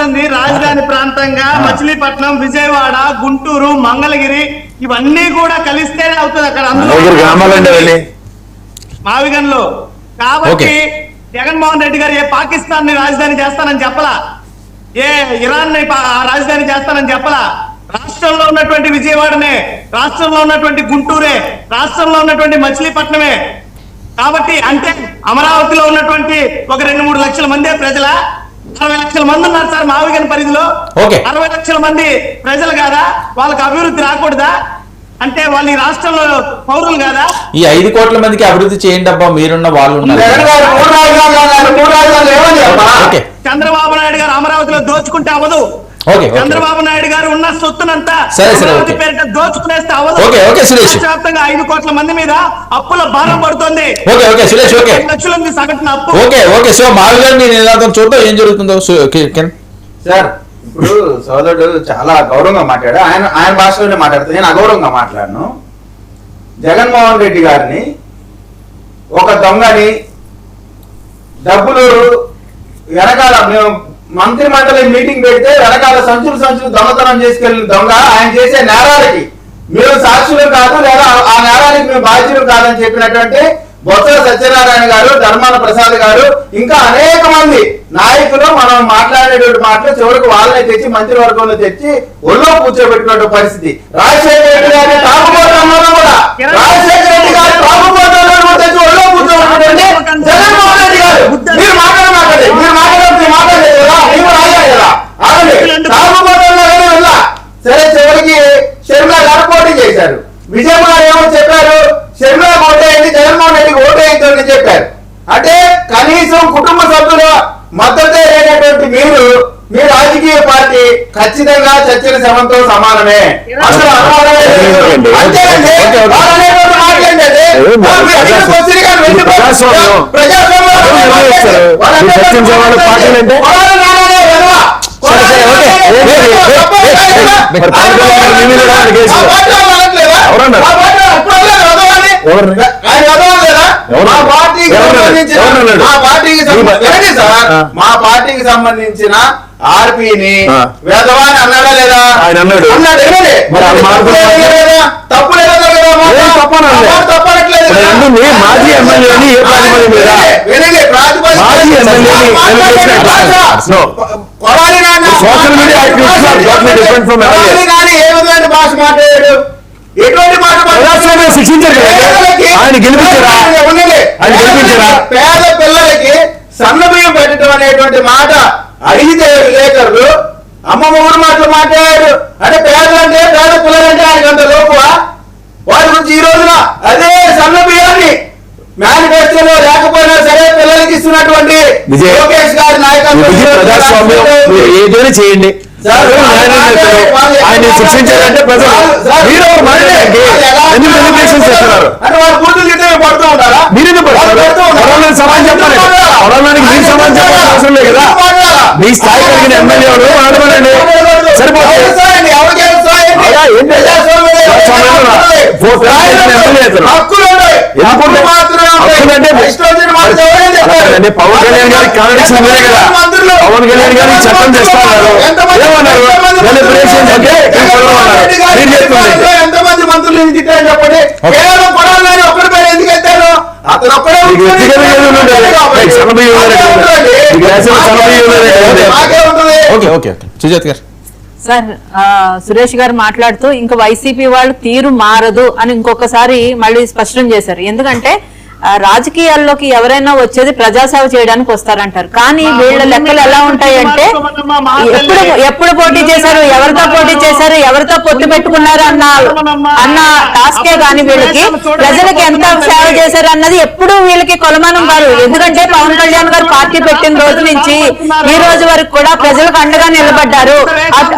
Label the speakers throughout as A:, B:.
A: ఉండాల్సింది రాజధాని ప్రాంతంగా మచిలీపట్నం, విజయవాడ, గుంటూరు, మంగళగిరి ఇవన్నీ కూడా కలిస్తేనే అవుతుంది అక్కడ మావిగన్లో. కాబట్టి జగన్మోహన్ రెడ్డి గారు ఏ పాకిస్తాన్ ని రాజధాని చేస్తానని చెప్పలా, ఏ ఇరాన్ ని రాజధాని చేస్తానని చెప్పలా. రాష్ట్రంలో ఉన్నటువంటి విజయవాడనే, రాష్ట్రంలో ఉన్నటువంటి గుంటూరే, రాష్ట్రంలో ఉన్నటువంటి మచిలీపట్నమే. కాబట్టి అంటే అమరావతిలో ఉన్నటువంటి ఒక 2-3 లక్షల మంది ప్రజల 60 లక్షల మంది ఉన్నారు సార్ మావిగన్ పరిధిలో. 60 లక్షల మంది ప్రజలు కాదా? వాళ్ళకి అభివృద్ధి రాకూడదా? అంటే వాళ్ళు ఈ రాష్ట్రంలో పౌరులు కాదా? ఈ
B: 5 కోట్ల మందికి అభివృద్ధి చేయండి అబ్బా, మీరున్న వాళ్ళు ఉన్నారు.
A: చంద్రబాబు నాయుడు గారు అమరావతిలో దోచుకుంటే అవ్వదు. చంద్రబాబు నాయుడు గారు ఉన్న సొత్తునంతా పేరిట దోచుకునేస్తే అవ్వదు. వ్యాప్తంగా 5 కోట్ల మంది మీద అప్పుల భారం పడుతుంది. లక్షల సగటున అప్పు.
B: చూద్దాం ఏం జరుగుతుందో.
C: సార్ ఇప్పుడు సోదరుడు చాలా గౌరవంగా మాట్లాడు, ఆయన భాషలోనే మాట్లాడుతూ నేను అగౌరవంగా మాట్లాడను. జగన్మోహన్ రెడ్డి గారిని ఒక దొంగని డబ్బులు వెనకాల మేము మంత్రి మండలి మీటింగ్ పెడితే వెనకాల సంచులు దొంగతనం చేసుకెళ్ళిన దొంగ ఆయన చేసే నేరాలకి మేము సాక్షులు కాదు లేదా ఆ నేరానికి మేము బాధ్యులు కాదని చెప్పినటువంటి బొత్స సత్యనారాయణ గారు, ధర్మాన ప్రసాద్ గారు, ఇంకా అనేక మంది నాయకులు మనం మాట్లాడేటువంటి మాటలు చివరికి వాళ్ళని తెచ్చి మంత్రివర్గంలో తెచ్చి ఒళ్ళో కూర్చోబెట్టిన పరిస్థితి. రాజశేఖర రెడ్డి గారిని తాగుబోతున్నారు కూడా, రాజశేఖర రెడ్డి గారి తాగుబోతున్నారు తెచ్చి ఒళ్ళో కూర్చోబెట్టినటువంటి జగన్మోహన్ రెడ్డి గారు మీరు మాట్లాడలేదు కదా, ನೀವು రాయాలి తాగుబోతున్నా. సరే చివరికి షర్మిల గారు పోటీ చేశారు. విజయమ్మ గారు ఏమో చెప్పారు, షర్మిల ఓటేయండి, జగన్మోహన్ రెడ్డికి ఓటేయించండి చెప్పారు. అంటే కనీసం కుటుంబ సభ్యుల మద్దతు లేనటువంటి మీరు మీ రాజకీయ పార్టీ ఖచ్చితంగా చచ్చిన శవంతో సమానమే. అసలు మా పార్టీకి సంబంధించిన ఆర్పీని వేదవాన్ని అన్నాడా లేదా? ఆయన అన్నాడు. తప్పు మాజీ ఎమ్మెల్యేని ఏ విధమైన భాష మాట్లాడాడు, ఎటువంటి మాట శిక్షించారు, ఆయన గెలిపించారా? పేద పిల్లలకి సన్న బియ్యం పెట్టడం అనేటువంటి మాట అడిగితే విలేకరులు అమ్మమ్మ ఊరు మాటలు మాట్లాడారు. అంటే పేదలంటే పేద పిల్లలంటే ఆయనకు అంత లోకువా? వారి గురించి ఈ రోజున అదే సన్న బియ్యాన్ని మేనిఫెస్టోలో లేకపోయినా సరే పిల్లలకి ఇస్తున్నటువంటి లోకేష్ గారి నాయకత్వం
B: ఏదైనా చేయండి. ఆయన శిక్షించారంటే ప్రజలు
C: అంటే వారు పూర్తులు తింటే పడుతూ ఉంటారా?
B: మీరు సమాజం చెప్పాలి, మీరు సమాజం చెప్పాల్సిన అవసరం లేదు కదా. మీ స్థాయి కలిగిన ఎమ్మెల్యే మాట్లాడండి సరిపోతుంది. పవన్ కళ్యాణ్ గారికి కాంగ్రెస్ మీరే కదా, పవన్ కళ్యాణ్ గారికి చట్టం చేస్తున్నారు.
C: ఎంతమంది మంత్రులు తిట్టారని చెప్పండి. కేవలం కొడాలని ఒక్కడి పేరు ఎందుకు ఎత్తారు? అతను ఒక్కడే
D: సార్. సురేష్ గారు మాట్లాడుతూ ఇంకా వైసీపీ వాళ్ళు తీరు మారదు అని ఇంకొకసారి మళ్ళీ స్పష్టం చేశారు. ఎందుకంటే రాజకీయాల్లోకి ఎవరైనా వచ్చేది ప్రజాసేవ చేయడానికి వస్తారంటారు, కానీ వీళ్ళ లెక్కలు ఎలా ఉంటాయంటే ఎప్పుడు పోటీ చేశారు, ఎవరితో పోటీ చేశారు, ఎవరితో పొత్తు పెట్టుకున్నారు అన్న టాస్కే కానీ వీళ్ళకి ప్రజలకు ఎంత సేవ చేశారు అన్నది ఎప్పుడు వీళ్ళకి కొలమానం కాదు. ఎందుకంటే పవన్ కళ్యాణ్ గారు పార్టీ పెట్టిన రోజు నుంచి ఈ రోజు వరకు కూడా ప్రజలకు అండగా నిలబడ్డారు.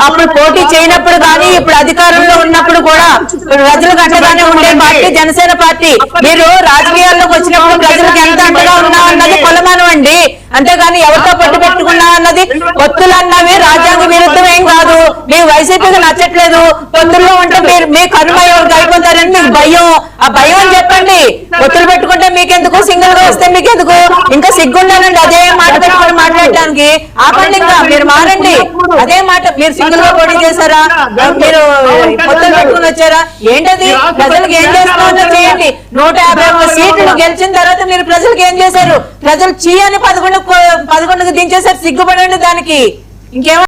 D: అప్పుడు పోటీ చేయనప్పుడు కానీ ఇప్పుడు అధికారంలో ఉన్నప్పుడు కూడా ప్రజలకు అండగానే ఉండే పార్టీ జనసేన పార్టీ. మీరు రాజకీయాల్లో వచ్చినప్పుడు ప్రజలకు ఎంత అండగా ఉన్నా అన్నది కొలమానం అండి. అంతేగాని ఎవరితో పట్టు పెట్టుకున్నా అన్నది పొత్తులు అన్నవి రాజ్యాంగ విరుద్ధం ఏం కాదు. మీ వైసీపీకి నచ్చట్లేదు, పొత్తుల్లో ఉంటే మీ కర్మ ఎవరికి అయిపోతారని మీకు భయం. ఆ భయం అని చెప్పండి. పొత్తులు పెట్టుకుంటే మీకెందుకు, సింగిల్ గా వస్తే మీకెందుకు? ఇంకా సిగ్గుండాలండి అదే మాట పెట్టుకొని మాట్లాడటానికి. ఆపండి, ఇంకా మీరు మారండి. అదే మాట మీరు సింగిల్ గా పోటీ చేశారా? మీరు పొత్తులు పెట్టుకుని వచ్చారా? ఏంటది? ప్రజలకు ఏం చేస్తారో చేయండి. 151 సీట్లు గెలిచిన తర్వాత మీరు ప్రజలకు ఏం చేశారు? ప్రజలు చీ అని 11కు దించేశారు. సిగ్గుపడండి దానికి. ఇంకేమో